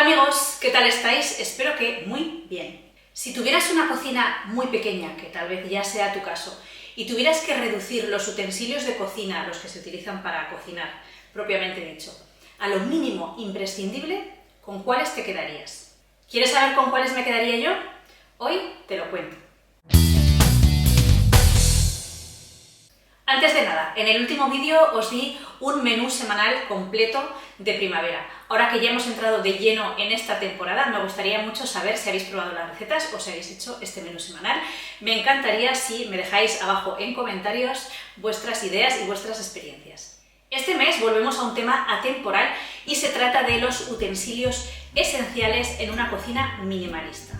amigos, ¿qué tal estáis? Espero que muy bien. Si tuvieras una cocina muy pequeña, que tal vez ya sea tu caso, y tuvieras que reducir los utensilios de cocina, los que se utilizan para cocinar, propiamente dicho, a lo mínimo imprescindible, ¿con cuáles te quedarías? ¿Quieres saber con cuáles me quedaría yo? Hoy te lo cuento. Antes de nada, en el último vídeo os di un menú semanal completo de primavera. Ahora que ya hemos entrado de lleno en esta temporada, me gustaría mucho saber si habéis probado las recetas o si habéis hecho este menú semanal. Me encantaría si me dejáis abajo en comentarios vuestras ideas y vuestras experiencias. Este mes volvemos a un tema atemporal y se trata de los utensilios esenciales en una cocina minimalista.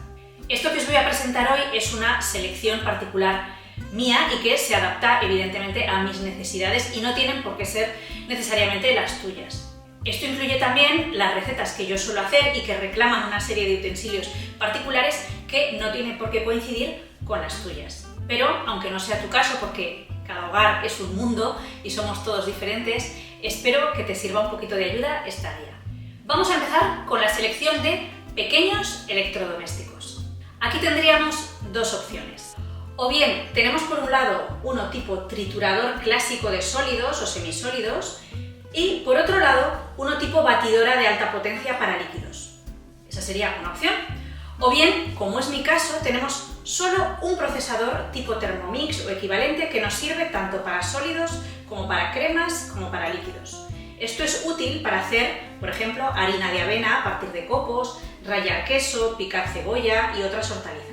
Esto que os voy a presentar hoy es una selección particular mía y que se adapta evidentemente a mis necesidades y no tienen por qué ser necesariamente las tuyas. Esto incluye también las recetas que yo suelo hacer y que reclaman una serie de utensilios particulares que no tienen por qué coincidir con las tuyas. Pero, aunque no sea tu caso, porque cada hogar es un mundo y somos todos diferentes, espero que te sirva un poquito de ayuda esta guía. Vamos a empezar con la selección de pequeños electrodomésticos. Aquí tendríamos dos opciones. O bien tenemos por un lado uno tipo triturador clásico de sólidos o semisólidos y por otro lado uno tipo batidora de alta potencia para líquidos. Esa sería una opción. O bien, como es mi caso, tenemos solo un procesador tipo Thermomix o equivalente que nos sirve tanto para sólidos como para cremas como para líquidos. Esto es útil para hacer, por ejemplo, harina de avena a partir de copos, rallar queso, picar cebolla y otras hortalizas.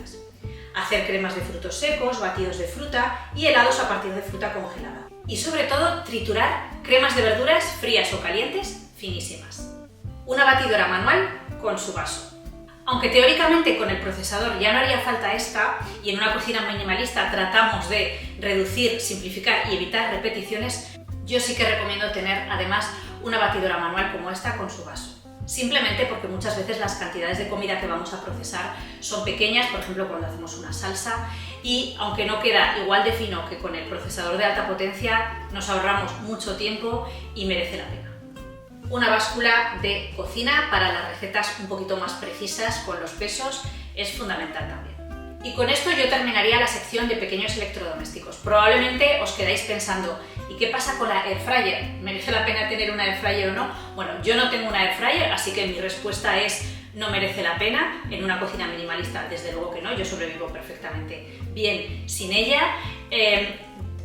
Hacer cremas de frutos secos, batidos de fruta y helados a partir de fruta congelada. Y sobre todo, triturar cremas de verduras frías o calientes finísimas. Una batidora manual con su vaso. Aunque teóricamente con el procesador ya no haría falta esta, y en una cocina minimalista tratamos de reducir, simplificar y evitar repeticiones, yo sí que recomiendo tener además una batidora manual como esta con su vaso. Simplemente porque muchas veces las cantidades de comida que vamos a procesar son pequeñas, por ejemplo cuando hacemos una salsa, y aunque no queda igual de fino que con el procesador de alta potencia, nos ahorramos mucho tiempo y merece la pena. Una báscula de cocina para las recetas un poquito más precisas con los pesos es fundamental también. Y con esto yo terminaría la sección de pequeños electrodomésticos. Probablemente os quedáis pensando, ¿y qué pasa con la Airfryer? ¿Merece la pena tener una Airfryer o no? Bueno, yo no tengo una Airfryer, así que mi respuesta es no merece la pena. En una cocina minimalista, desde luego que no, yo sobrevivo perfectamente bien sin ella.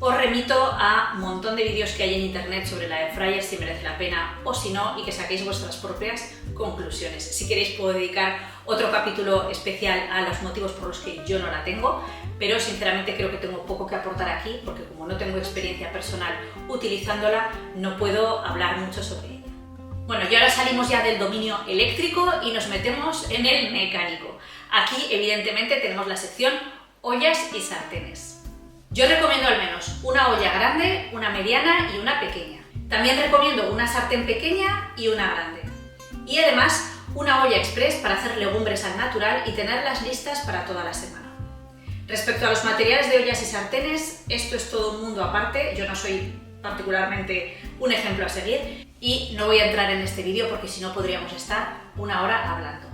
Os remito a un montón de vídeos que hay en internet sobre la Airfryer, si merece la pena o si no, y que saquéis vuestras propias conclusiones. Si queréis puedo dedicar otro capítulo especial a los motivos por los que yo no la tengo, pero sinceramente creo que tengo poco que aportar aquí, porque como no tengo experiencia personal utilizándola, no puedo hablar mucho sobre ella. Bueno, y ahora salimos ya del dominio eléctrico y nos metemos en el mecánico. Aquí, evidentemente, tenemos la sección ollas y sartenes. Yo recomiendo al menos una olla grande, una mediana y una pequeña. También recomiendo una sartén pequeña y una grande. Y además, una olla express para hacer legumbres al natural y tenerlas listas para toda la semana. Respecto a los materiales de ollas y sartenes, esto es todo un mundo aparte. Yo no soy particularmente un ejemplo a seguir y no voy a entrar en este vídeo porque si no podríamos estar una hora hablando.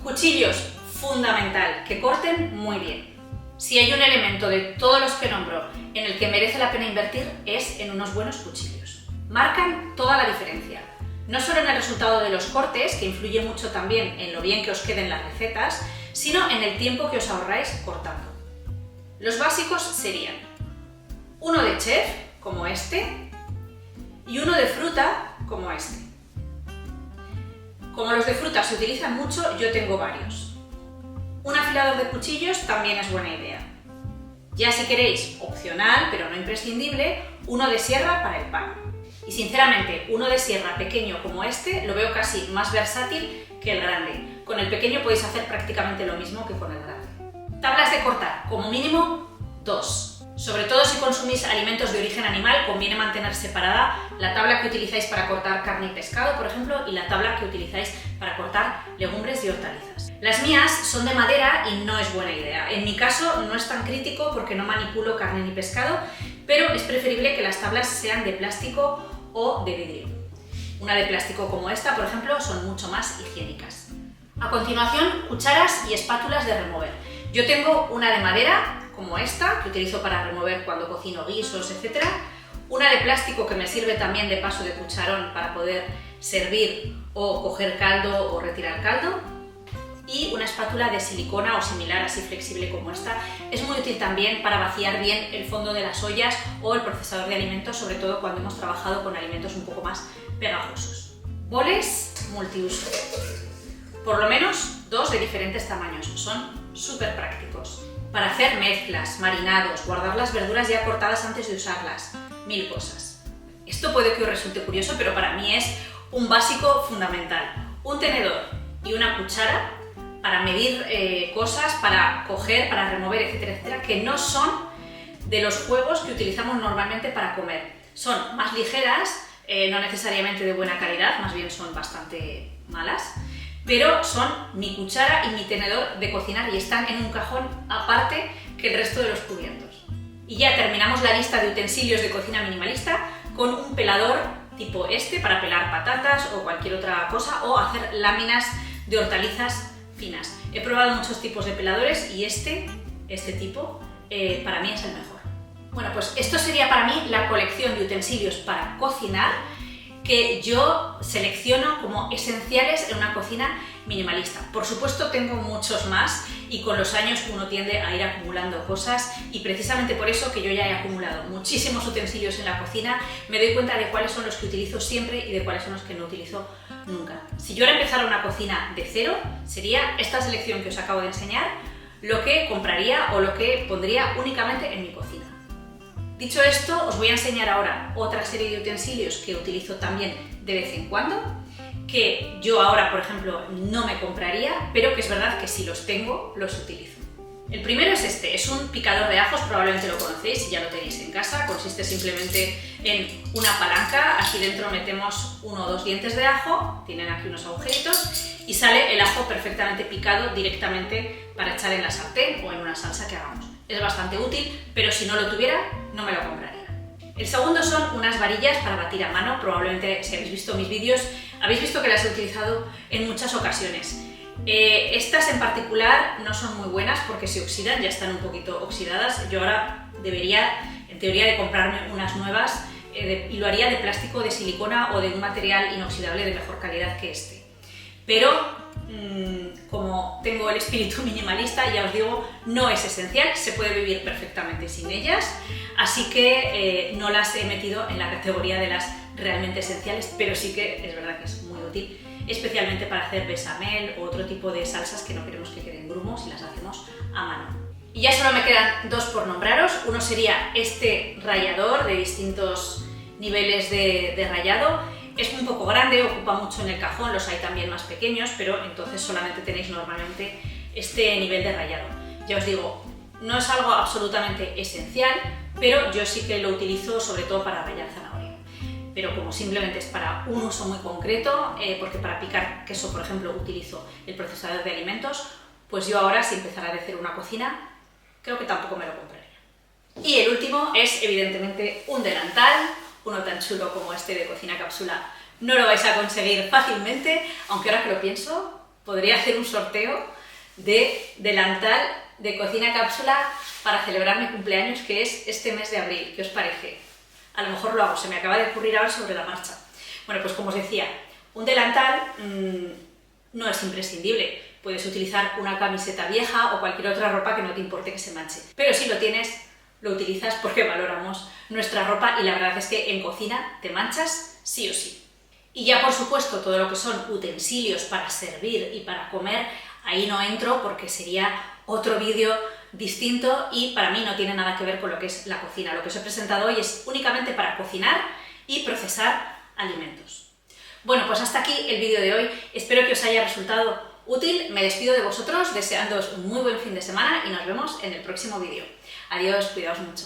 Cuchillos, fundamental, que corten muy bien. Si hay un elemento de todos los que nombro en el que merece la pena invertir es en unos buenos cuchillos. Marcan toda la diferencia, no solo en el resultado de los cortes, que influye mucho también en lo bien que os queden las recetas, sino en el tiempo que os ahorráis cortando. Los básicos serían uno de chef, como este, y uno de fruta, como este. Como los de fruta se utilizan mucho, yo tengo varios. Un afilador de cuchillos también es buena idea. Ya si queréis, opcional, pero no imprescindible, uno de sierra para el pan. Y sinceramente, uno de sierra pequeño como este lo veo casi más versátil que el grande. Con el pequeño podéis hacer prácticamente lo mismo que con el grande. Tablas de cortar, como mínimo 2. Sobre todo si consumís alimentos de origen animal, conviene mantener separada la tabla que utilizáis para cortar carne y pescado, por ejemplo, y la tabla que utilizáis para cortar legumbres y hortalizas. Las mías son de madera y no es buena idea. En mi caso no es tan crítico porque no manipulo carne ni pescado, pero es preferible que las tablas sean de plástico o de vidrio. Una de plástico como esta, por ejemplo, son mucho más higiénicas. A continuación, cucharas y espátulas de remover. Yo tengo una de madera, como esta, que utilizo para remover cuando cocino guisos, etc. Una de plástico que me sirve también de paso de cucharón para poder servir o coger caldo o retirar caldo. Y una espátula de silicona o similar, así flexible como esta. Es muy útil también para vaciar bien el fondo de las ollas o el procesador de alimentos, sobre todo cuando hemos trabajado con alimentos un poco más pegajosos. Boles multiuso. Por lo menos 2 de diferentes tamaños, son súper prácticos. Para hacer mezclas, marinados, guardar las verduras ya cortadas antes de usarlas, 1000 cosas. Esto puede que os resulte curioso, pero para mí es un básico fundamental. Un tenedor y una cuchara para medir cosas, para coger, para remover, etcétera, etcétera, que no son de los juegos que utilizamos normalmente para comer. Son más ligeras, no necesariamente de buena calidad, más bien son bastante malas, pero son mi cuchara y mi tenedor de cocinar y están en un cajón aparte que el resto de los cubiertos. Y ya terminamos la lista de utensilios de cocina minimalista con un pelador tipo este para pelar patatas o cualquier otra cosa o hacer láminas de hortalizas finas. He probado muchos tipos de peladores y este tipo para mí es el mejor. Bueno, pues esto sería para mí la colección de utensilios para cocinar que yo selecciono como esenciales en una cocina minimalista. Por supuesto tengo muchos más y con los años uno tiende a ir acumulando cosas y precisamente por eso que yo ya he acumulado muchísimos utensilios en la cocina, me doy cuenta de cuáles son los que utilizo siempre y de cuáles son los que no utilizo nunca. Si yo ahora empezara una cocina de cero, sería esta selección que os acabo de enseñar lo que compraría o lo que pondría únicamente en mi cocina. Dicho esto, os voy a enseñar ahora otra serie de utensilios que utilizo también de vez en cuando, que yo ahora, por ejemplo, no me compraría, pero que es verdad que si los tengo, los utilizo. El primero es este, es un picador de ajos, probablemente lo conocéis si ya lo tenéis en casa, consiste simplemente en una palanca, aquí dentro metemos 1 o 2 dientes de ajo, tienen aquí unos agujeritos y sale el ajo perfectamente picado directamente para echar en la sartén o en una salsa que hagamos. Es bastante útil, pero si no lo tuviera, no me lo compraría. El segundo son unas varillas para batir a mano, probablemente si habéis visto mis vídeos, habéis visto que las he utilizado en muchas ocasiones. Estas en particular no son muy buenas porque se oxidan, ya están un poquito oxidadas. Yo ahora debería, en teoría, de comprarme unas nuevas y lo haría de plástico, de silicona o de un material inoxidable de mejor calidad que este. Pero como tengo el espíritu minimalista, ya os digo, no es esencial, se puede vivir perfectamente sin ellas, así que no las he metido en la categoría de las realmente esenciales, pero sí que es verdad que es muy útil, especialmente para hacer bechamel o otro tipo de salsas que no queremos que queden grumos y las hacemos a mano. Y ya solo me quedan 2 por nombraros. Uno sería este rallador de distintos niveles de rallado. Es un poco grande, ocupa mucho en el cajón, los hay también más pequeños, pero entonces solamente tenéis normalmente este nivel de rallado. Ya os digo, no es algo absolutamente esencial, pero yo sí que lo utilizo sobre todo para rallar zanahoria. Pero como simplemente es para un uso muy concreto, porque para picar queso, por ejemplo, utilizo el procesador de alimentos, pues yo ahora, si empezara a hacer una cocina, creo que tampoco me lo compraría. Y el último es, evidentemente, un delantal. Uno tan chulo como este de cocina cápsula no lo vais a conseguir fácilmente, aunque ahora que lo pienso, podría hacer un sorteo de delantal de cocina cápsula para celebrar mi cumpleaños, que es este mes de abril. ¿Qué os parece? A lo mejor lo hago, se me acaba de ocurrir ahora sobre la marcha. Bueno, pues como os decía, un delantal no es imprescindible. Puedes utilizar una camiseta vieja o cualquier otra ropa que no te importe que se manche. Pero si lo tienes, lo utilizas porque valoramos nuestra ropa y la verdad es que en cocina te manchas sí o sí. Y ya por supuesto todo lo que son utensilios para servir y para comer, ahí no entro porque sería otro vídeo distinto y para mí no tiene nada que ver con lo que es la cocina. Lo que os he presentado hoy es únicamente para cocinar y procesar alimentos. Bueno, pues hasta aquí el vídeo de hoy. Espero que os haya resultado útil. Me despido de vosotros deseándoos un muy buen fin de semana y nos vemos en el próximo vídeo. Adiós, cuidaos mucho.